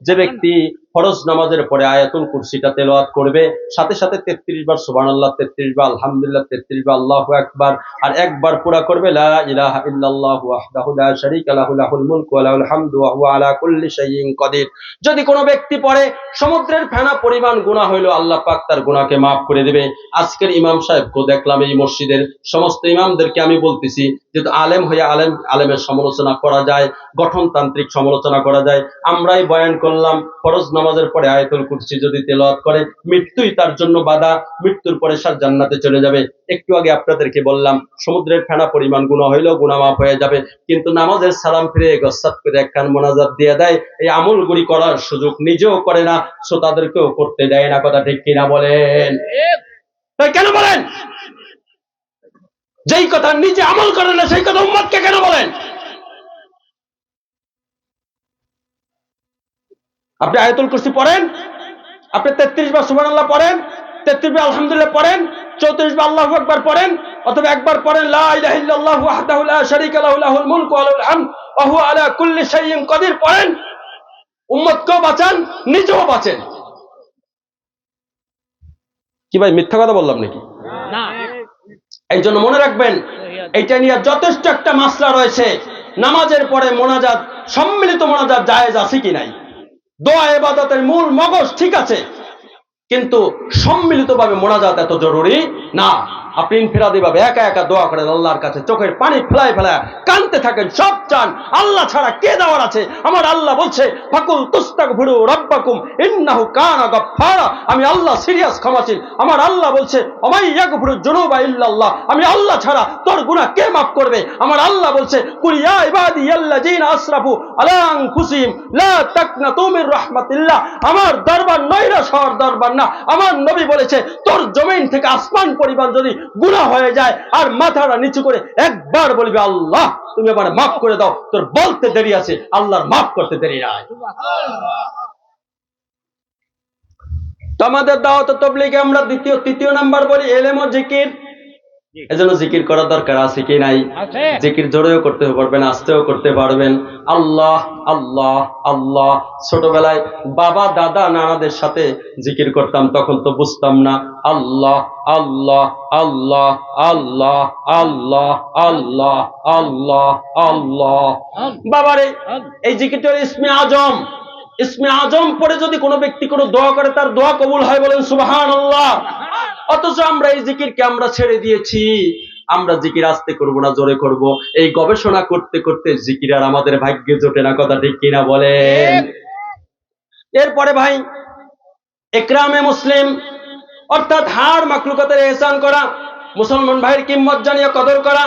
যে ব্যক্তি ফরজ নামাজের পরে আয়াতুল কুরসিটা তেলাওয়াত করবে, সাথে সাথে 33 বার সুবহানাল্লাহ, 33 বার আলহামদুলিল্লাহ, 33 বার আল্লাহু আকবার, আর একবার পুরা করবে লা ইলাহা ইল্লাল্লাহু ওয়াহদাহু লা শারীকা লাহু লাহুল মুলকু ওয়া লাহুল হামদু ওয়া হুয়া আলা কুল্লি শাইইন কাদির। যদি কোনো ব্যক্তি পড়ে, সমুদ্রের ফেনা পরিমাণ গুনাহ হইলো আল্লাহ পাক তার গুনাহকে maaf করে দিবে। আজকের ইমাম সাহেবকে দেখলাম, এই মসজিদের সমস্ত ইমামদেরকে আমি বলতেছি, যেহেতু আলেম হয়ে আলেমের সমালোচনা করা যায়, গঠনতান্ত্রিক সমালোচনা করা যায়, আমরাই বয়ান করলাম ফরজ নামাজের পরে আয়াতুল কুরসি যদি তেলাওয়াত করে, মৃত্যুই তার জন্য বাধা, মৃত্যুর পরে সে জান্নাতে চলে যাবে। একটু আগে আপনাদেরকে বললাম সমুদ্রের ফেনা পরিমাণ গুনাহ হইলেও গুনাহ মাফ হয়ে যাবে, কিন্তু নামাজের সালাম ফিরে গসাত করে একখান মোনাজাত দিয়ে দেয়, এই আমলগুলি করার সুযোগ নিজেও করে না, শ্রোতাদেরকেও করতে দেয় না। কথা ঠিক কিনা বলেন? তাই কেন বলেন? যেই কথা নিজে আমল করেন না সেই কথা উম্মতকে কেন বলেন? আপনি আয়াতুল কুরসি পড়েন, আপনি 33 বার সুবহানাল্লাহ পড়েন, 33 বার আলহামদুলিল্লাহ পড়েন, 34 বার আল্লাহু আকবার পড়েন, অথবা একবার পড়েন লা ইলাহা ইল্লাল্লাহু ওয়াহদাহু লা শারীকা লাহু লাহুল মুলকু ওয়া লাহুল হামদ ওয়া হুয়া আলা কুল্লি শাইইন কাদির পড়েন, উম্মতকেও বাঁচান, নিজেও বাঁচেন। কি ভাই মিথ্যা কথা বললাম নাকি? না। এই জন্য মনে রাখবেন, এইটা নিয়ে যথেষ্ট একটা মাসলা রয়েছে। নামাজের পরে মোনাজাত, সম্মিলিত মোনাজাত জায়েজ আছে কি নাই? দোয়া ইবাদতের মূল মগজ ঠিক আছে, কিন্তু সম্মিলিতভাবে মোনাজাত এত জরুরি না। আপনি ইনফিরাদি ভাবে একা একা দোয়া করেন আল্লাহর কাছে, চোখের পানি ফেলায় ফেলায় কাঁদতে থাকেন, সব চান, আল্লাহ ছাড়া কে দেওয়ার আছে? আমার আল্লাহ বলছে ফাকুল তুস্তাগফিরু রাব্বাকুম ইন্নাহু কানা গাফফারা, আমি আল্লাহ সিরিয়াস ক্ষমাশীল। আমার আল্লাহ বলছে ওমাই ইয়াগফিরুজ যুনুবা ইল্লাল্লাহ, আমি আল্লাহ ছাড়া তোর গুনাহ কে maaf করবে? আমার আল্লাহ বলছে কুল ইয়া ইবাদিয়াল্লাযিনা আসরাফু আলা আনফুসিহিম লা তাকনাতু মির রাহমাতিল্লাহ, আমার দরবার নৈরাশ হওয়ার দরবার না। আমার নবী বলেছে তোর জমিন থেকে আসমান পরিমাণ যদি গুনাহ হয়ে যায় আর মাথাটা নিচু করে একবার বলবি আল্লাহ তুমি আমার maaf করে দাও, তোর বলতে দেরি আছে, আল্লাহর maaf করতে দেরি নাই। তো আমাদের দাওয়াত তাবলীগে আমরা তৃতীয় নাম্বার বলি ইলম ও জিকির। এজন্য জিকির করার দরকার আছে কি নাই? জিকির জোরেও করতে পারবেন, আস্তেও করতে পারবেন। আল্লাহ আল্লাহ আল্লাহ। ছোটবেলায় বাবা দাদা নানাদের সাথে জিকির করতাম, তখন তো বুঝতাম না। আল্লাহ আল্লাহ আল্লাহ আল্লাহ আল্লাহ আল্লাহ আল্লাহ আল্লাহ। বাবারে এই জিকিরটা ইসমে আজম। ইসমে আজম পড়ে যদি কোনো ব্যক্তি কোনো দোয়া করে তার দোয়া কবুল হয়, বলেন সুবহানাল্লাহ। অথচ আমরা এই জিকিরকে আমরা ছেড়ে দিয়েছি। আমরা জিকির আস্তে করব না জোরে করব, এই গবেষণা করতে করতে জিকির আর আমাদের ভাগ্যে জোটে না। কথা ঠিক কিনা বলেন? এরপরে ভাই ইকরামে মুসলিম, অর্থাৎ হার মাখলুকাতের ইহসান করা, মুসলমান ভাইয়ের কিম্মত জানিয়ে কদর করা।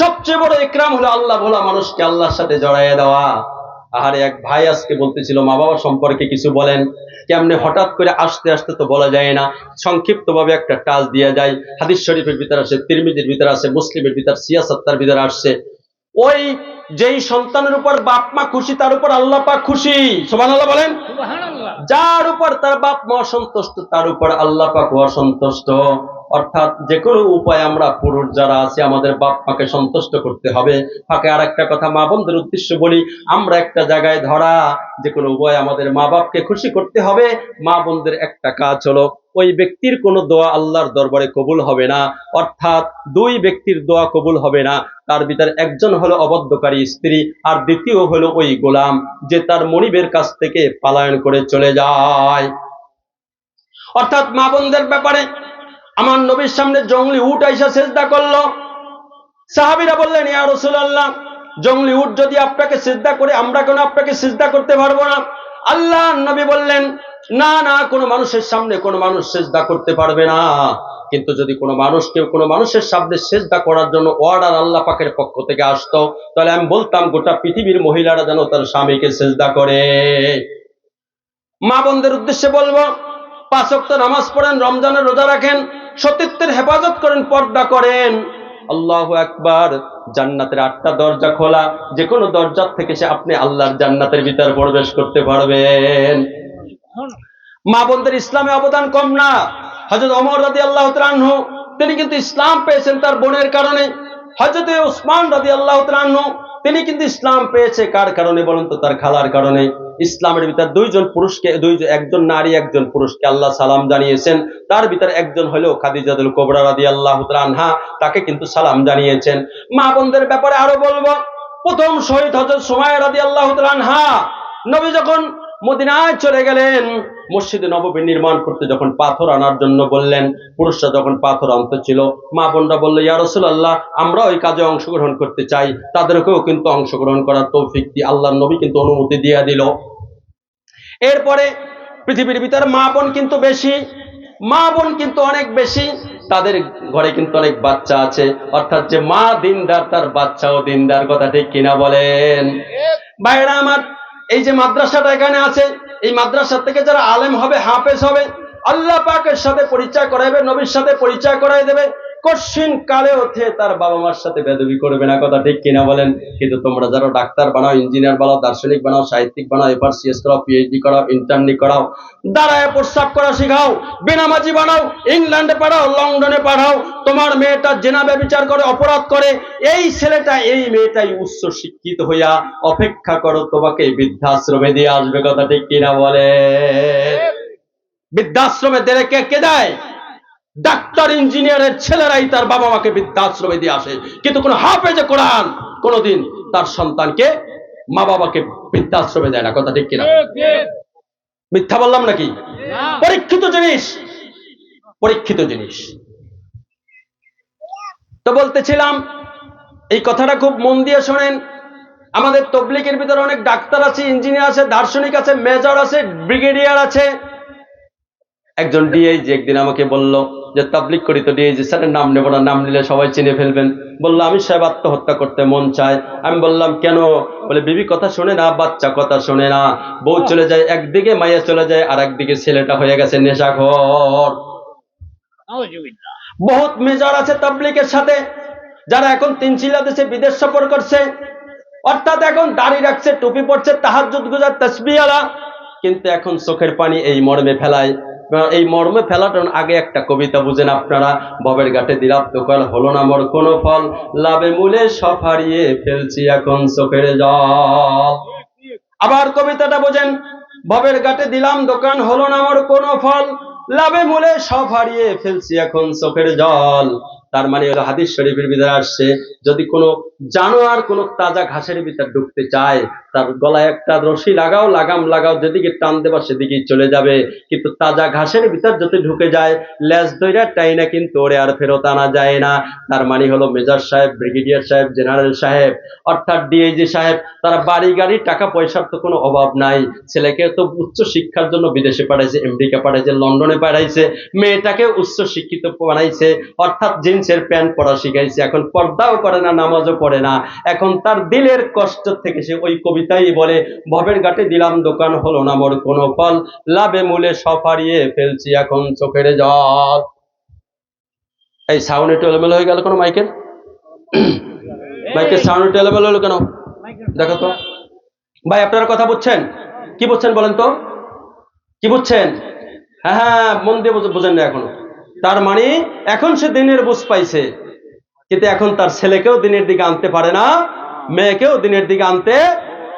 সবচেয়ে বড় ইকরাম হলো আল্লাহ ভোলা মানুষকে আল্লাহর সাথে জড়াইয়ে দেওয়া। আহারে এক ভাই আজকে বলতেছিল মা বাবা সম্পর্কে কিছু বলেন। কেমনে হঠাৎ করে আসতে আসতে তো বলা যায় না, সংক্ষিপ্ত ভাবে একটা টাচ দিয়ে যায়। হাদিস শরীফের ভিতরে আসে, তিরমিজির ভিতরে আসে, মুসলিমের ভিতরে, সিয়াসাত্তার ভিতরে আসছে। ওই যেই সন্তানের উপর বাপ মা খুশি তার উপর আল্লাহ পাক খুশি। সুবহানাল্লাহ বলেন। যার উপর তার বাপ মা অসন্তুষ্ট তার উপর আল্লাহ পাক অসন্তুষ্ট। অর্থাৎ যে কোনো উপায় আমরা পুরুষ যারা আছে আমাদের বাপ মাকে সন্তুষ্ট করতে হবে। ফাঁকে আর একটা কথা মা বোনদের উদ্দেশ্য বলি, আমরা একটা জায়গায় ধরা, যে কোনো উপায় আমাদের মা বাপকে খুশি করতে হবে। মা বোনদের একটা কাজ হলো ওই ব্যক্তির কোনো দোয়া আল্লাহর দরবারে কবুল হবে না, অর্থাৎ দুই ব্যক্তির দোয়া কবুল হবে না। তার ভিতরে একজন হলো অবদ্ধকারী স্ত্রী, আর দ্বিতীয় হলো ওই গোলাম যে তার মনিবের কাছ থেকে পলায়ন করে চলে যায়। অর্থাৎ মা বোনদের ব্যাপারে আমার নবীর সামনে জঙ্গলি উট আইসা সিজদা করলো। সাহাবীরা বললেন ইয়া রাসূলুল্লাহ, জঙ্গলি উট যদি আপনাকে সিজদা করে আমরা কেন আপনাকে সিজদা করতে পারবো না? আল্লাহর নবী বললেন না না, কোনো মানুষের সামনে কোনো মানুষ সিজদা করতে পারবে না, কিন্তু যদি কোনো মানুষের সামনে সিজদা করার জন্য অর্ডার আল্লাহ পাকের পক্ষ থেকে আসতো, তাহলে আমি বলতাম গোটা পৃথিবীর মহিলারা যেন তার স্বামীকে সিজদা করে। মা বোনদের উদ্দেশ্যে বলবো 5 ওয়াক্ত নামাজ পড়েন, রমজানের রোজা রাখেন, সতীত্বের হেফাজত করেন, পর্দা করেন। আল্লাহু আকবার। জান্নাতের 8টা দরজা খোলা, যে কোনো দরজার থেকে সে আপনি আল্লাহর জান্নাতের ভিতর প্রবেশ করতে পারবেন। মা বোনদের ইসলামে অবদান কম না। হযরত ওমর রাদিয়াল্লাহু তাআলা আনহু তিনি কিন্তু ইসলাম পেয়েছেন তার বোনের কারণে। হযরত উসমান রাদিয়াল্লাহু তাআলা আনহু তিনি কিন্তু ইসলাম পেয়েছে কার কারণে বলেন তো? তার খালার কারণে। ইসলামের ভিতর দুইজন পুরুষকে একজন নারী একজন পুরুষকে আল্লাহ সালাম জানিয়েছেন। তার ভিতর একজন হলো খাদিজাতুল কুবরা রাদিয়াল্লাহু তাআলা আনহা, তাকে কিন্তু সালাম জানিয়েছেন। মা বোনদের ব্যাপারে আরো বলবো, প্রথম শহীদ হযরত সুমাইয়া রাদিয়াল্লাহু তাআলা আনহা, নবী যখন মদিনায় চলে গেলেন, মসজিদে নববী নির্মাণ করতে যখন পাথর আনার জন্য বললেন, পুরুষরা যখন পাথর আনতে ছিল, মা বোনরা বলল, ইয়া রাসূলুল্লাহ, আমরা ওই কাজে অংশগ্রহণ করতে চাই। তাদেরকেও কিন্তু অংশগ্রহণ করার তৌফিক দিয়ে আল্লাহর নবী কিন্তু অনুমতি দিয়ে দিল। এরপরে পৃথিবীর ভিতরে মা বোন কিন্তু বেশি, মা বোন কিন্তু অনেক বেশি, তাদের ঘরে কিন্তু অনেক বাচ্চা আছে, অর্থাৎ যে মা দিনদার তার বাচ্চাও দিনদার, কথা ঠিক কিনা বলেন? ভাইরা আমার, এই যে মাদ্রাসাটা এখানে আছে, এই মাদ্রাসা থেকে যারা আলেম হবে, হাফেজ হবে, আল্লাহ পাকের সাথে পরিচয় করাইবে, নবীর সাথে পরিচয় করাই দেবে, কঠিন কালে ওঠে তার বাবা মার সাথে বেদবি করবে না, কথা ঠিক কিনা বলেন? কিন্তু তোমরা যারা ডাক্তার বানাও, ইঞ্জিনিয়ার বানাও, দার্শনিক বানাও, সাহিত্যিক বানাও, এফআরসিএস করাও, পিএইচডি করাও, ইন্টার্নি করাও, দাঁড়ায় প্রস্রাব করা শিখাও, বেনামাজি বানাও, ইংল্যান্ডে পাঠাও, লন্ডনে পাঠাও, তোমার মেয়েটা জেনা ব্যভিচার করে, অপরাধ করে, এই ছেলেটা এই মেয়েটাই উচ্চ শিক্ষিত হইয়া অপেক্ষা করো, তোমাকে বৃদ্ধাশ্রমে দিয়ে আসবে, কথা ঠিক কিনা বলে? বৃদ্ধাশ্রমে দেরে কে দেয়? ডাক্তার ইঞ্জিনিয়ারের ছেলেরাই তার বাবা মাকে বৃদ্ধাশ্রমে দিয়ে আসে, কিন্তু কোন হাফেজে কোরআন কোনদিন তার সন্তানকে মা বাবাকে বৃদ্ধাশ্রমে দেয় না, কথা ঠিক কিনা? মিথ্যা বললাম নাকি? পরীক্ষিত জিনিস, পরীক্ষিত জিনিস। তো বলতেছিলাম, এই কথাটা খুব মন দিয়ে শোনেন। আমাদের তবলিগের ভিতরে অনেক ডাক্তার আছে, ইঞ্জিনিয়ার আছে, দার্শনিক আছে, মেজর আছে, ব্রিগেডিয়ার আছে। একজন ডিআইজি একদিন আমাকে বলল যে, তাবলিগ করি তো ডিআইজি স্যারের নাম নেব না, নাম নিলে সবাই চিনে ফেলবেন। বললো, আমি সাহেব আত্মহত্যা করতে মন চায়। আমি বললাম, কেন? বলে, বিবি কথা শোনে না, বাচ্চা কথা শোনে না, বউ চলে যায় একদিকে, মাইয়া চলে যায় আর একদিকে, ছেলেটা হয়ে গেছে নেশাখোর। বহুত মেজর আছে তাবলিগের সাথে, যারা এখন 3 চিল্লা দেশে বিদেশ সফর করছে, অর্থাৎ এখন দাড়ি রাখছে, টুপি পড়ছে, তাহাজ্জুদ গুজার, তাসবিহ আলা, কিন্তু এখন চোখের পানি এই মর্মে ফেলায়। এই মর্মে ফেলাটার আগে একটা কবিতা বুঝেন আপনারা, ভবের ঘাটে দিলাম দোকান, হলো না মোর কোনো ফল, লাভে মূলে সব হারিয়ে ফেলছি এখন চোখের জল। আবার কবিতাটা বোঝেন, ভবের ঘাটে দিলাম দোকান, হলো না মোর কোনো ফল, লাভে মূলে সব হারিয়ে ফেলছি এখন চোখের জল। তার মানে হলো, হাদিস শরীফের ভিতরে আসছে, যদি কোনো জানোয়ার কোনো তাজা ঘাসের ভিতর ঢুকতে চায়, তার গলায় একটা রশি লাগাও, লাগাম লাগাও, যেদিকে টান দেবা সেদিকেই চলে যাবে। কিন্তু তাজা ঘাসের ভিতর যদি ঢুকে যায়, লেজ দইরা টাইনা কিন্তু ওরে আর ফেরত আনা যায় না। তার মানে হলো, মেজর সাহেব, ব্রিগেডিয়ার সাহেব, জেনারেল সাহেব, অর্থাৎ ডিআইজি সাহেব, তারা বাড়ি গাড়ি টাকা পয়সার তো কোনো অভাব নাই। ছেলেকে তো উচ্চ শিক্ষার জন্য বিদেশে পাঠাইছে, আমেরিকা পাঠাইছে, লন্ডনে পাঠাইছে, মেয়েটাকে উচ্চ শিক্ষিত বানাইছে, অর্থাৎ জিন্সের প্যান্ট পরা শিখাইছে। এখন পর্দাও করে না, নামাজও পড়ে না। এখন তার দিলের কষ্ট থেকে সে ওই কবিতাই বলে, ভবের ঘাটে দিলাম দোকান, হলো না মোর কোনো ফল, লাভে মূলে সব হারিয়ে ফেলছি এখন চোখের জল। এই সাউন্ড একটু এলোমেলো হয়ে গেল, কোনো মাইকের মাইকের সাউন্ড একটু এলোমেলো হলো কেন? দেখো তো ভাই, আপনারা কথা বুঝছেন? কি বুঝছেন বলেন তো, কি বুঝছেন? হ্যাঁ হ্যাঁ, মন দিয়ে বোঝেন না এখনো। তার মানে এখন সে দিনের বুঝ পাইছে, কিন্তু এখন তার ছেলেকেও দিনের দিকে আনতে পারে না, মেয়েকেও দিনের দিকে আনতে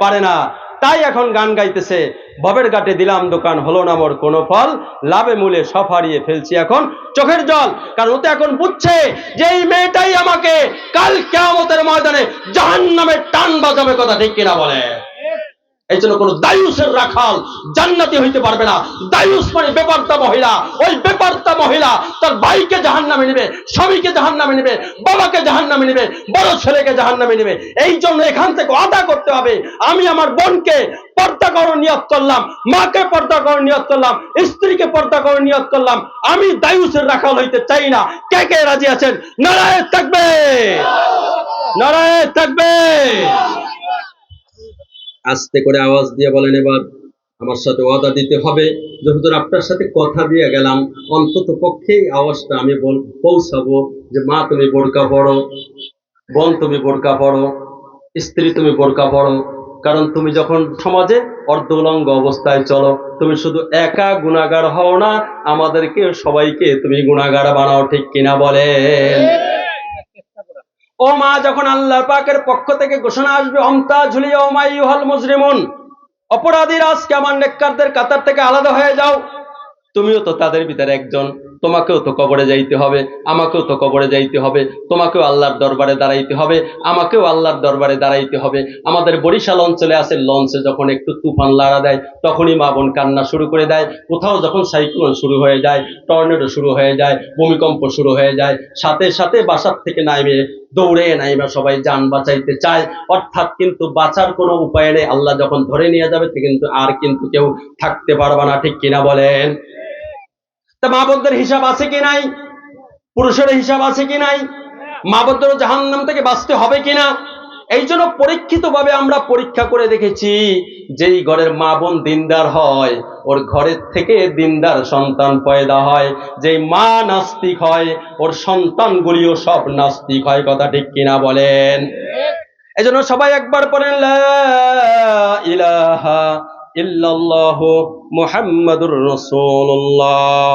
পারে না। তাই এখন গান গাইতেছে, ভবের ঘাটে দিলাম দোকান, হলো না মোর কোনো ফল, লাভে মূলে সব হারিয়ে ফেলছি এখন চোখের জল। কারণ ও তো এখন বুঝছে যে এই মেয়েটাই আমাকে কাল কিয়ামতের ময়দানে জাহান্নামের টান বাজাবে, কথা ঠিক কিনা বলে? এই জন্য কোন দায়ুসের রাখাল জান্নাতি হইতে পারবে না। দায়ুস মানে বেপারতা মহিলা। ওই বেপারতা মহিলা তার ভাইকে জাহান্নামে নেবে, স্বামীকে জাহান্নামে নেবে, বাবাকে জাহান্নামে নেবে, বড় ছেলেকে জাহান্নামে নেবে। এই জন্য এখান থেকে আদা করতে হবে, আমি আমার বোনকে পর্দা করার নিয়ত করলাম, মাকে পর্দা করার নিয়ত করলাম, স্ত্রীকে পর্দা করার নিয়ত করলাম। আমি দায়ুসের রাখাল হইতে চাই না। কে কে রাজি আছেন? নারায়ে তাকবীর, নারায়ে তাকবীর। আস্তে করে আওয়াজ দিয়ে বলেন, এবার আমার সাথে ওয়াদা দিতে হবে যে হুজুর আপনার সাথে কথা দিয়ে গেলাম, অন্তত পক্ষে আওয়াজটা আমি পৌঁছাবো যে মা তুমি বোরকা পড়ো, বোন তুমি বোরকা পড়ো, স্ত্রী তুমি বোরকা পড়ো। কারণ তুমি যখন সমাজে অর্ধ উলঙ্গ অবস্থায় চলো, তুমি শুধু একা গুনাহগার হও না, আমাদেরকে সবাইকে তুমি গুনাহগার বানাও, ঠিক কিনা বলেন? ও মা, যখন আল্লাহ পাকের পক্ষ থেকে ঘোষণা আসবে, অমতা ঝুলিয়া ওমাইয়ুহাল মুজরিমুন, অপরাধীরা আজকে আমার নেককারদের কাতার থেকে আলাদা হয়ে যাও, তুমিও তো তাদের ভিতরে একজন, তোমাকেও তো কবরে যাইতে হবে, আমাকেও তো কবরে যাইতে হবে, তোমাকেও আল্লাহর দরবারে দাঁড়াইতে হবে, আমাকেও আল্লাহর দরবারে দাঁড়াইতে হবে। আমাদের বরিশাল অঞ্চলে আছে, লঞ্চে যখন একটু তুফান লাড়া দেয় তখনই মা বোন কান্না শুরু করে দেয়। কোথাও যখন সাইক্লোন শুরু হয়ে যায়, টর্নেডো শুরু হয়ে যায়, ভূমিকম্প শুরু হয়ে যায়, সাথে সাথে বাসার থেকে নাইমে দৌড়ে নাইমা সবাই যান বাঁচাইতে চায়। অর্থাৎ কিন্তু বাঁচার কোনো উপায় নেই, আল্লাহ যখন ধরে নিয়ে যাবে কিন্তু আর কিন্তু কেউ থাকতে পারবে না, ঠিক কিনা বলেন? তা মা বোনদের হিসাব আছে কি নাই? পুরুষের হিসাব আছে কি নাই? মা বোনদেরও জাহান্নাম থেকে বাঁচতে হবে কিনা? এই জন্য পরীক্ষিত ভাবে আমরা পরীক্ষা করে দেখেছি, যেই ঘরের মা বোন দিনদার হয় ওর ঘরের থেকে দিনদার সন্তান পয়দা হয়, যেই মা নাস্তিক হয় ওর সন্তানগুলিও সব নাস্তিক হয়, কথা ঠিক কিনা বলেন? এই জন্য সবাই একবার পড়েন লা ইলাহা ইল্লাল্লাহু মুহাম্মাদুর রাসূলুল্লাহ।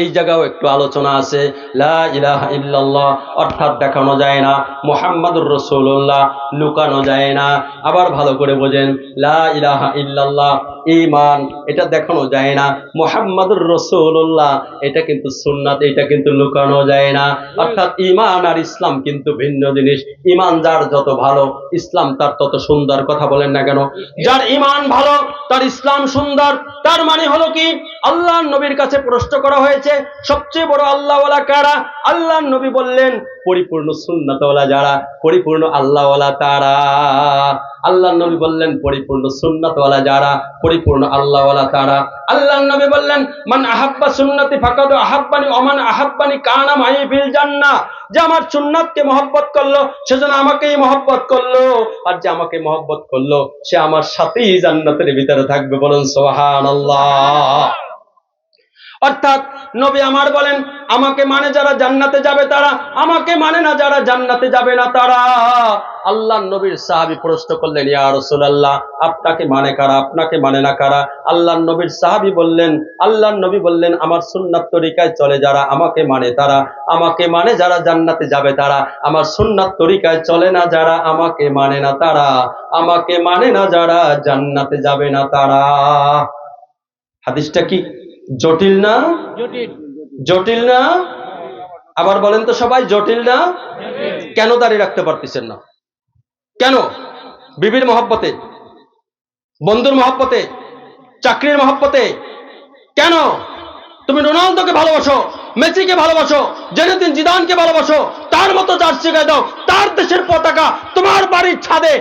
এই জায়গাও একটু আলোচনা আছে। লা ইলাহা ইল্লাল্লাহ অর্থাৎ দেখানো যায় না, মুহাম্মাদুর রাসূলুল্লাহ লুকানো যায় না। আবার ভালো করে বোঝেন, লা ইলাহা ইল্লাল্লাহ ঈমান, এটা দেখানো যায় না। মুহাম্মাদুর রাসূলুল্লাহ এটা কিন্তু সুন্নাত, এটা কিন্তু লুকানো যায় না। অর্থাৎ ঈমান আর ইসলাম কিন্তু ভিন্ন জিনিস। ঈমান যার যত ভালো, ইসলাম তার তত সুন্দর, কথা বলেন না কেন? যার ঈমান ভালো তার ইসলাম সুন্দর। তার মানে হলো কি, আল্লাহর নবীর কাছে প্রশ্ন করা হয়েছে সবচেয়ে বড় আল্লাহওয়ালা কারা? আল্লাহর নবী বললেন পরিপূর্ণ সুন্নাতওয়ালা যারা, পরিপূর্ণ আল্লাহওয়ালা তারা। আল্লাহর নবী বললেন পরিপূর্ণ সুন্নাতওয়ালা যারা, পরিপূর্ণ আল্লাহওয়ালা তারা। আল্লাহর নবী বললেন মান আহাব্বা সুন্নতি ফাকাদ আহাব্বানি ওয়া মান আহাব্বানি কানা মাই ফিল জান্নাহ, যে আমার সুন্নাতকে মহব্বত করলো সেজন্য আমাকেই মহব্বত করলো, আর যে আমাকে মহব্বত করলো সে আমার সাথেই জান্নাতের ভিতরে থাকবে। বলুন সুবহানাল্লাহ। অর্থাৎ নবী আমার বলেন আমাকে মানে যারা জান্নাতে যাবে তারা, আমাকে মানে না যারা জান্নাতে যাবে না তারা। আল্লাহর নবীর সাহাবী প্রশ্ন করলেন ইয়া রাসূলুল্লাহ আপনাকে মানে কারা, আপনাকে মানে না কারা? আল্লাহর নবীর সাহাবী বললেন, আল্লাহর নবী বললেন আমার সুন্নাত তরিকায় চলে যারা আমাকে মানে তারা, আমাকে মানে যারা জান্নাতে যাবে তারা, আমার সুন্নাত তরিকায় চলে না যারা আমাকে মানে না তারা, আমাকে মানে না যারা জান্নাতে যাবে না তারা। হাদিসটা কি জটিল না? জটিল না? আবার বলেন তো সবাই, জটিল না? কেন দাঁড়িয়ে রাখতে পারতেছেন না? কেন? বিবির মহব্বতে, বন্ধুর মহব্বতে, চাকরির মহব্বতে? কেন? তুমি রোনালদোকে ভালোবাসো, মেসিকে ভালোবাসো, জেনেদিন জিদানকে ভালোবাসো, তার মতো জার্সি গায়ে দাও, তার দেশের পতাকা তোমার বাড়ির ছাদে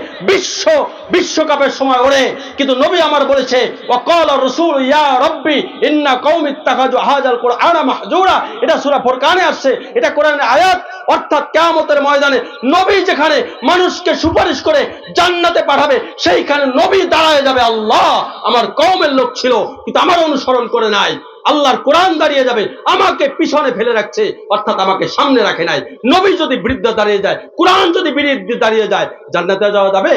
বিশ্বকাপের সময় ওড়ে। কিন্তু নবী আমার বলেছে ওয়াকাল রাসূল ইয়া রাব্বি ইন্না কওমি ইত্তাখাযু হাযাল কুরআনা মাহজুরা, এটা সূরা ফুরকানে আসছে, এটা কোরআনের আয়াত। অর্থাৎ কিয়ামতের ময়দানে নবী যেখানে মানুষকে সুপারিশ করে জান্নাতে পাঠাবে সেইখানে নবী দাঁড়ায় যাবে, আল্লাহ আমার কওমের লোক ছিল কিন্তু আমার অনুসরণ করে নাই। আল্লাহর কোরআন দাঁড়িয়ে যাবে, আমাকে পিছনে ফেলে রাখছে, অর্থাৎ আমাকে সামনে রাখে নাই। নবী যদি বৃদ্ধ দাঁড়িয়ে যায়, কোরআন যদি বিরুদ্ধে দাঁড়িয়ে যায়, জান্নাতে যাওয়া যাবে?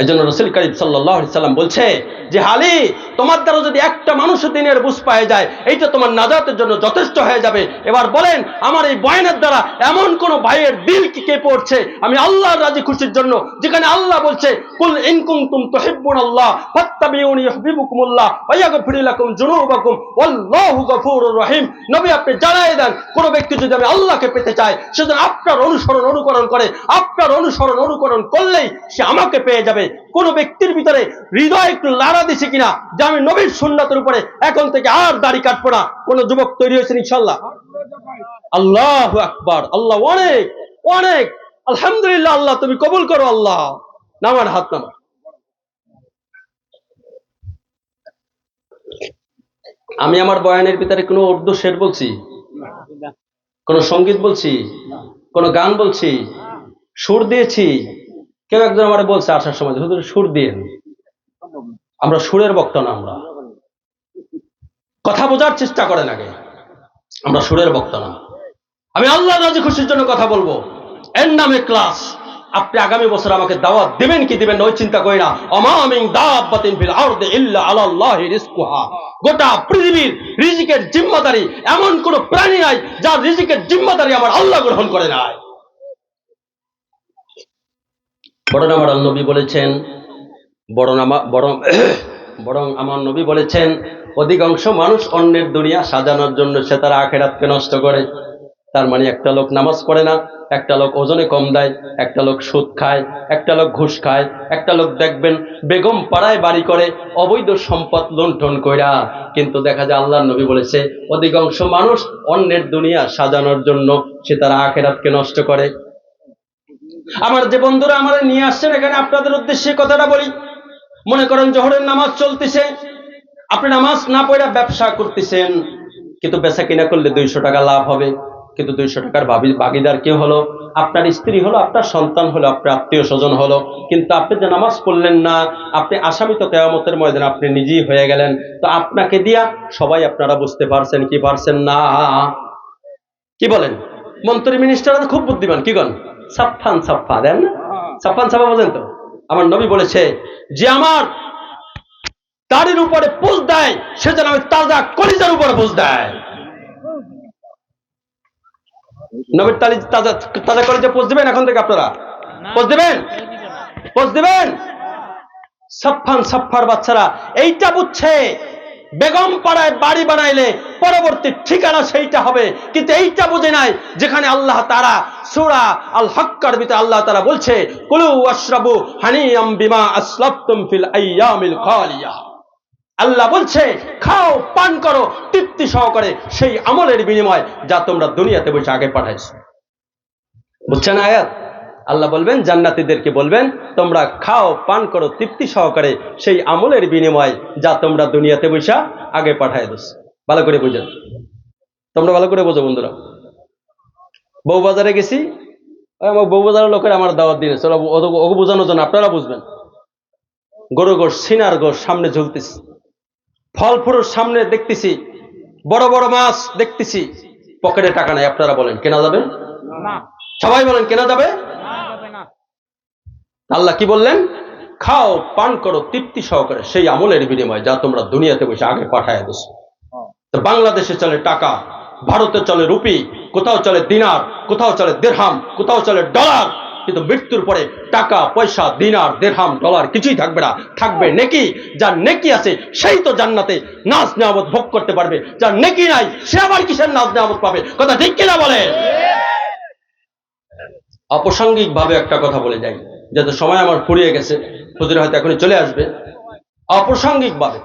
এই জন্য রাসূল কারীম সাল্লাল্লাহু আলাইহি সাল্লাম বলছে যে হালি তোমার দ্বারা যদি একটা মানুষের দিনের বুঝ পায় যায় এইটা তোমার নাজাতের জন্য যথেষ্ট হয়ে যাবে। এবার বলেন আমার এই বয়ানের দ্বারা এমন কোন ভাইয়ের দিল কি কে পড়ছে আমি আল্লাহর রাজি খুশির জন্য, যেখানে আল্লাহ বলছে কুল ইন কুনতুম তুহিব্বুনাল্লাহ ফাত্তাবিউনি ইউহিব্বুকুমুল্লাহ ওয়া ইয়াগফির লাকুম যুনুবাকুম ওয়াল্লাহু গফুরুর রহিম। নবী আপনি জানাই দেন কোন ব্যক্তি যদি আমি আল্লাহকে পেতে চায় সেজন্য আপনার অনুকরণ করে, আপনার অনুকরণ করলেই সে আমাকে পেয়ে যাবে। কোন ব্যক্তির ভিতরে হৃদয় একটু লাড়া দিছে কিনা যে আমি নবীর সুন্নাতের উপরে এখন থেকে আর দাড়ি কাটবো না? কোন যুবক তৈরি হয়েছে ইনশাআল্লাহ? আল্লাহু আকবার, আল্লাহ অনেক অনেক, আলহামদুলিল্লাহ, আল্লাহ তুমি কবুল করো। আল্লাহ নামান হাত নামা। আমি আমার বয়ানের ভিতরে কোনো উর্দু শের বলছি, কোন সঙ্গীত বলছি, কোন গান বলছি, সুর দিয়েছি? কেউ একজন আমার বলছে আসার সময় হুজুর সুর দিয়েন। আমরা সুরের বক্তা না, আমরা কথা বোঝার চেষ্টা করেন আগে, আমরা সুরের বক্তা না। আমি আল্লাহর রাজি খুশির জন্য কথা বলবো, এর নামে ক্লাস। আপনি আগামী বছর আমাকে দাওয়াত দিবেন কি দিবেন না ওই চিন্তা করি না। ওমা মিন দাব্বাতিন ফিল আরদি ইল্লা আলাল্লাহি রিজকুহা, গোটা পৃথিবীর রিজিকের জিম্মাদারি এমন কোন প্রাণী নাই যার রিজিকের জিম্মাদারি আমার আল্লাহ গ্রহণ করে নাই। বরং আমার নবী বলেছেন বরং আমার নবী বলেছেন, অধিকাংশ মানুষ অন্যের দুনিয়া সাজানোর জন্য সে তার আখিরাতকে নষ্ট করে। তার মানে একটা লোক নামাজ পড়ে না, একটা লোক ওজনে কম দেয়, একটা লোক সুদ খায়, একটা লোক ঘুষ খায়, একটা লোক দেখবেন বেগম পাড়ায় বাড়ি করে অবৈধ সম্পদ লুণ্ঠন কইরা। কিন্তু দেখা যায় আল্লাহর নবী বলেছে, অধিকাংশ মানুষ অন্যের দুনিয়া সাজানোর জন্য সে তার আখিরাতকে নষ্ট করে। আমার যে বন্ধুরা আমার নিয়ে আসছেন এখানে, আপনাদের উদ্দেশ্যে কথাটা বলি। মনে করেন জোহরের নামাজ চলতেছে, আপনি নামাজ না পড়ে ব্যবসা করতেছেন, কিন্তু বেচা কিনা করলে 200 টাকা লাভ হবে, কিন্তু 200 টাকার ভাগিদার কে হলো? আপনার স্ত্রী হলো, আপনার সন্তান হলো, আপনার আত্মীয় স্বজন হলো। কিন্তু আপনি যে নামাজ পড়লেন না, আপনি আসামি তো কিয়ামতের ময়দানে আপনি নিজেই হয়ে গেলেন। তো আপনাকে দিয়া সবাই আপনারা বুঝতে পারছেন কি পারছেন না? কি বলেন? মন্ত্রী মিনিস্টাররা খুব বুদ্ধিমান, কি কন? সাফান সাফা দেন না, সাফান সাফা বোঝেন তো? আমার নবী বলেছে যে আমার দাড়ির উপরে পোজ দেয় সে যেন আমি তাজা কলিজার উপরে পোজ দেয়। নবীর তাজা তাজা কলিজা পোজ দিবেন এখন থেকে? আপনারা পোজ দিবেন? পোজ দিবেন? সাফান সাফার বাচ্চারা এইটা বুঝছে, বেগম পাড়ায় বাড়ি বানাইলে পরবর্তী ঠিকানা সেইটা হবে, কিন্তু এইটা বুঝে নাই যেখানে আল্লাহ তাআলা সূরা আল হাক্কার ভিতরে আল্লাহ তাআলা বলছে, কুলু ওয়াশরাবু হানিয়াম বিমা আসলাফতুম ফিল আইয়ামিল খালিয়া। আল্লাহ বলছে খাও পান করো তৃপ্তি সহকারে সেই আমলের বিনিময় যা তোমরা দুনিয়াতে বসে আগে পাঠাইছো। বুঝছেন আয়াত? আল্লাহ বলবেন জান্নাতীদেরকে বলবেন, তোমরা খাও পান করো তৃপ্তি সহকারে সেই আমলের বিনিময় যা তোমরা দুনিয়াতে বসে আগে পাঠায় দিস। ভালো করে বুঝেন, তোমরা ভালো করে বোঝো বন্ধুরা। বউবাজারে গেছি, আমার বউবাজারের লোকের আমার দাওয়াত দিনে চলো ওকে বোঝানোর জন্য, আপনারা বুঝবেন। গরু গোশ সিনার গোশ সামনে ঝুলতেছি, ফল ফুরুর সামনে দেখতেছি, বড় বড় মাছ দেখতেছি, পকেটে টাকা নাই। আপনারা বলেন কেনা যাবে? সবাই বলেন কেনা যাবে? আল্লাহ কি বললেন? খাও পান করো তৃপ্তি সহকারে সেই আমলের বিনিময় যা তোমরা দুনিয়াতে বসে আগে পাঠায় দিস। তো বাংলাদেশে চলে টাকা, ভারতে চলে রুপি, কোথাও চলে দিনার, কোথাও চলে দিরহাম, কোথাও চলে ডলার। কিন্তু মৃত্যুর পরে টাকা পয়সা দিনার দিরহাম ডলার কিছুই থাকবে না, থাকবে নেকি। যার নেকি আছে সেই তো জান্নাতে নাজ নিয়ামত ভোগ করতে পারবে, যার নেকি নাই সে আবার কিসের নাজ নিয়ামত পাবে? কথা ঠিক কিনা বলে? অপ্রাসঙ্গিক ভাবে একটা কথা বলে যাই, যাতে সময় আমার ফুরিয়ে গেছে, হুজুর হয়তো এখনই চলে আসবে। অপ্রাসঙ্গিক ভাবে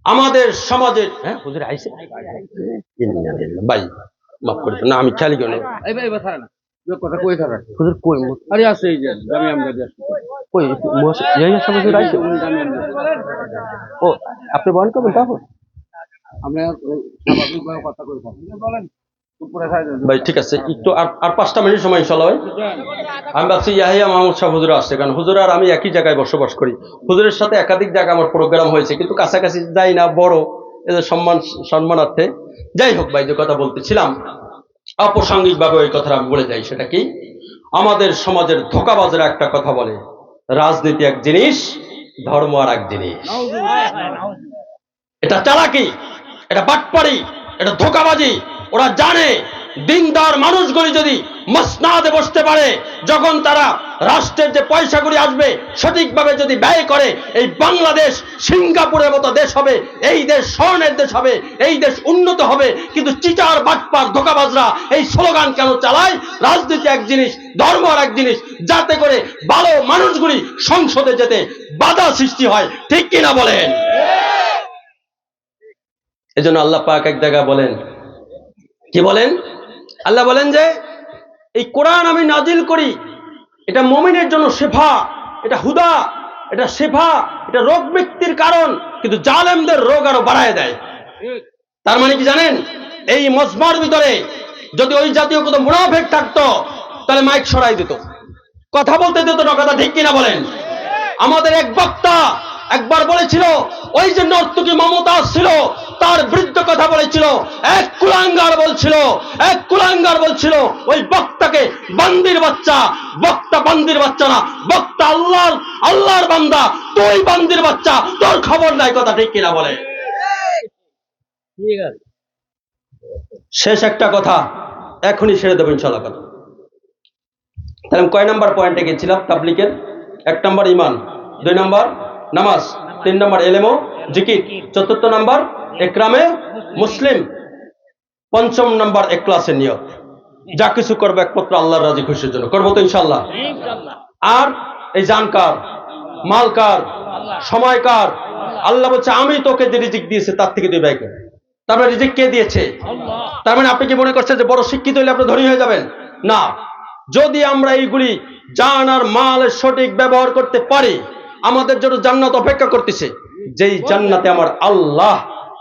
আমাদের সমাজের হুজুর আইছে ভাই মাফ করে না, আমি খেয়ালি করি আপনি বলেন করবেন তারপর ভাই ঠিক আছে, একটু আর 5টা মিনিট সময় ইনশাআল্লাহ। আমি ভাবছি ইয়াহিয়া মাহমুদ সাহেব হুজুর আসছে, কারণ হুজুর আর আমি একই জায়গায় বসবাস করি। হুজুরের সাথে একাধিক জায়গায় আমার প্রোগ্রাম হয়েছে, কিন্তু কাছাকাছি যাই না, বড় এদের সম্মানার্থে। যাই হোক ভাই, যে কথা বলতেছিলাম অপ্রাসঙ্গিক ভাবে ওই কথাটা আমি বলে যাই। সেটা কি? আমাদের সমাজের ধোঁকাবাজেরা একটা কথা বলে, রাজনীতি এক জিনিস, ধর্ম আর এক জিনিস। এটা চালাকি, এটা বাটপাড়ি, এটা ধোঁকাবাজি। ওরা জানে দিনদার মানুষগুলি যদি মসনাদে বসতে পারে, যখন তারা রাষ্ট্রের যে পয়সাগুলি আসবে সঠিকভাবে যদি ব্যয় করে, এই বাংলাদেশ সিঙ্গাপুরের মতো দেশ হবে, এই দেশ স্বর্ণের দেশ হবে, এই দেশ উন্নত হবে। কিন্তু চিটার বাটপার ধোঁকাবাজরা এই স্লোগান কেন চালায়? রাজনীতি এক জিনিস, ধর্ম আর এক জিনিস, যাতে করে ভালো মানুষগুলি সংসদে যেতে বাধা সৃষ্টি হয়। ঠিক কিনা বলেন? এজন্য আল্লাহ পাক এক জায়গায় বলেন, কি বলেন? আল্লাহ বলেন যে এই কোরআন আমি নাজিল করি, এটা মুমিনের জন্য শিফা, এটা হুদা, এটা শিফা, এটা রোগ মুক্তির কারণ, কিন্তু জালেমদের রোগ আরো বাড়ায় দেয়। তার মানে কি জানেন? এই মজমার ভিতরে যদি ওই জাতীয় কোনো মুনাফিক থাকতো তাহলে মাইক সরাই দিত, কথা বলতে দিত না। কথা ঠিক কিনা বলেন? আমাদের এক বক্তা একবার বলেছিল, ওই যে নর্তকী মমতা ছিল তার বিরুদ্ধে কথা বলেছিল, এক কুলাঙ্গার বলছিল ওই বক্তাকে বান্দির বাচ্চা। বক্তা বান্দির বাচ্চা না, বক্তা আল্লাহর বান্দা, তুই বান্দির বাচ্চা, তোর খবর নাই। কথা ঠিক কিনা বলে? শেষ একটা কথা এখনই ছেড়ে দেবো ইনশাআল্লাহ। কথা তাহলে কয় নাম্বার পয়েন্টে গেছিলাম? তাবলীগের 1 নম্বর ঈমান, 2 নম্বর নামাজ, 3 নম্বর ইলম ও জিকির, 4 নম্বর ইকরামে মুসলিম, 5 নম্বর ইখলাসের নিয়ত। যা কিছু করবে একমাত্র আল্লাহর রাজি খুশির জন্য করবো তো ইনশাআল্লাহ। আর এই জানকার, মালকার, সময়কার, আল্লাহ বলছে আমি তোকে যে রিজিক দিয়েছে তার থেকে তুই ব্যয় কর। তার মানে রিজিক কে দিয়েছে? তার মানে আপনি কি মনে করছেন যে বড় শিক্ষিত হলে আপনি ধনী হয়ে যাবেন? না, যদি আমরা এইগুলি জান আর মালের সঠিক ব্যবহার করতে পারি, আমাদের জন্য জান্নাত অপেক্ষা করতেছে, যেই জান্নাতে আমার আল্লাহ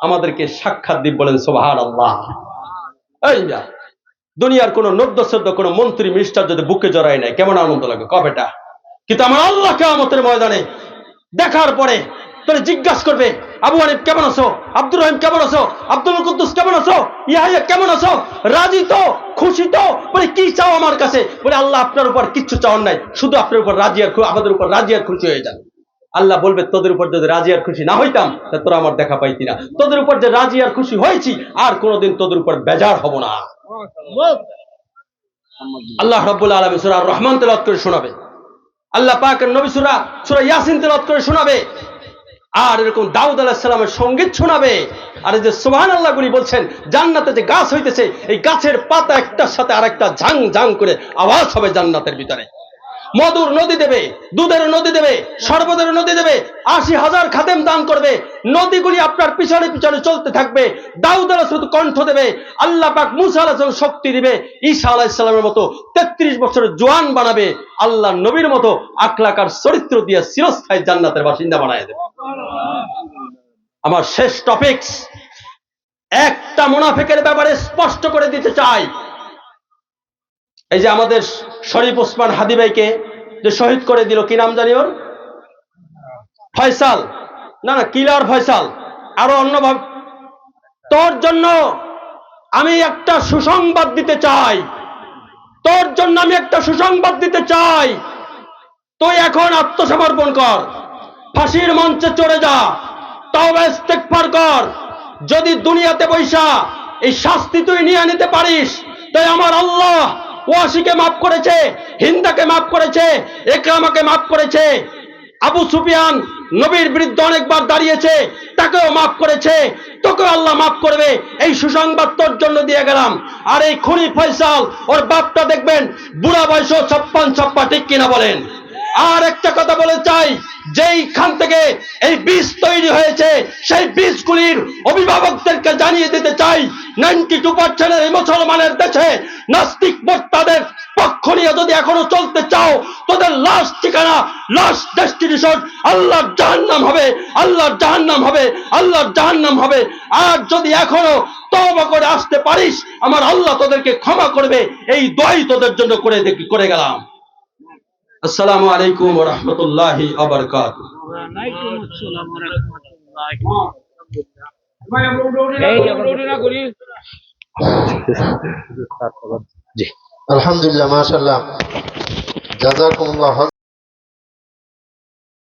আমাদেরকে সাক্ষাৎ দিব। বলেন সুবহানাল্লাহ। এই না, দুনিয়ার কোন নদ্যশ্রদ্ধ কোন মন্ত্রী মিনিস্টার যদি বুকে জড়ায় নাই কেমন আনন্দ লাগে কবেটা, কিন্তু আমার আল্লাহ কিয়ামতের ময়দানে দেখার পরে তোরে জিজ্ঞাসা করবে, আবু হানিফ কেমন আছো, আব্দুর রহিম কেমন আছো, আব্দুল কুদ্দুস কেমন আছো, ইয়াহিয়া কেমন আছো, রাজি তো, খুশি তো? বলে কি চাও আমার কাছে? বলে আল্লাহ আপনার উপর কিচ্ছু চাওয়ার নাই, শুধু আপনার উপর রাজি আর আমাদের উপর রাজি আর খুশি হয়ে যান। আল্লাহ বলবে তোদের উপর যদি রাজি আর খুশি না হইতাম তা তোরা আমার দেখা পাইতি না। তোদের উপর যে রাজি আর খুশি হয়েছি আর কোনোদিন তোদের উপর বেজার হব না। আল্লাহ রাব্বুল আলামিন সূরা আর রহমান তেলাওয়াত করে শোনাবে, আল্লাহ পাকের নবী সূরা ইয়াসিন তেলাওয়াত করে শোনাবে, আর এরকম দাউদ আলাইহিস সালামের সঙ্গীত শোনাবে। আর এই যে সুবহানাল্লাহ গুলি বলছেন, জান্নাতে যে গাছ হইতেছে এই গাছের পাতা একটার সাথে আরেকটা ঝাং ঝাং করে আওয়াজ হবে জান্নাতের ভিতরে। মধুর নদী দেবে, দুধের নদী দেবে, শরবতের নদী দেবে, ৮০,০০০ খাদেম দান করবে, নদীগুলি আপনার পিছনে পিছনে চলতে থাকবে। দাউদ আলাইহিস সালাম কণ্ঠ দেবে, আল্লাহ পাক মুসা আলাইহিস সালাম শক্তি দিবে, ঈসা আলাইহিস সালামের মতো ৩৩ বছরের জওয়ান বানাবে, আল্লাহ নবীর মতো আখলাক আর চরিত্র দিয়ে চিরস্থায়ী জান্নাতের বাসিন্দা বানায় দেবে। আমার শেষ টপিকস, একটা মুনাফিকের ব্যাপারে স্পষ্ট করে দিতে চাই। এই যে আমাদের শরীফ ওসমান হাদি ভাইকে যে শহীদ করে দিল, কি নাম জানি ওর, ফয়সাল, না না কিলার ফয়সাল, আরো অন্যভাবে, তোর জন্য আমি একটা সুসংবাদ দিতে চাই, তোর জন্য আমি একটা সুসংবাদ দিতে চাই। তুই এখন আত্মসমর্পণ কর, ফাঁসির মঞ্চে চড়ে যা, তওবা ইস্তেগফার কর। যদি দুনিয়াতে বৈশা এই শাস্তি তুই নিয়ে নিতে পারিস, তাই আমার আল্লাহ ওয়াসিকে মাফ করেছে, হিন্দাকে মাফ করেছে, ইকরামাকে মাফ করেছে, আবু সুফিয়ান নবীর বিরুদ্ধে অনেকবার দাঁড়িয়েছে, তাকেও মাফ করেছে, তোকেও আল্লাহ মাফ করবে। এই সুসংবাদ তোর জন্য দিয়ে গেলাম। আর এই খুনি ফয়সাল ওর বাপটা দেখবেন বুড়া বয়স 56 ঠিক কিনা বলেন? আর একটা কথা বলে চাই, যেইখান থেকে এই বীজ তৈরি হয়েছে সেই বীজগুলির অভিভাবকদেরকে জানিয়ে দিতে চাই, 92% এই মুসলমানের দেশে নাস্তিক মোর্তাদের পক্ষ নিয়ে যদি এখনো চলতে চাও, তোদের লাশ ঠিকানা, লাশ ডেস্টিনেশন আল্লাহর জাহান্নাম হবে, আল্লাহর জাহান্নাম হবে, আল্লাহর জাহান্নাম হবে। আর যদি এখনো তওবা করে আসতে পারিস, আমার আল্লাহ তোদেরকে ক্ষমা করবে, এই দোয়াই তোদের জন্য করে গেলাম। আসসালামু আলাইকুম ওয়া রাহমাতুল্লাহি ওয়া বারাকাতুহু। ওয়া আলাইকুম আসসালাম ওয়া রাহমাতুল্লাহি। জি আলহামদুলিল্লাহ, মাশাআল্লাহ, জাযাকুমুল্লাহ।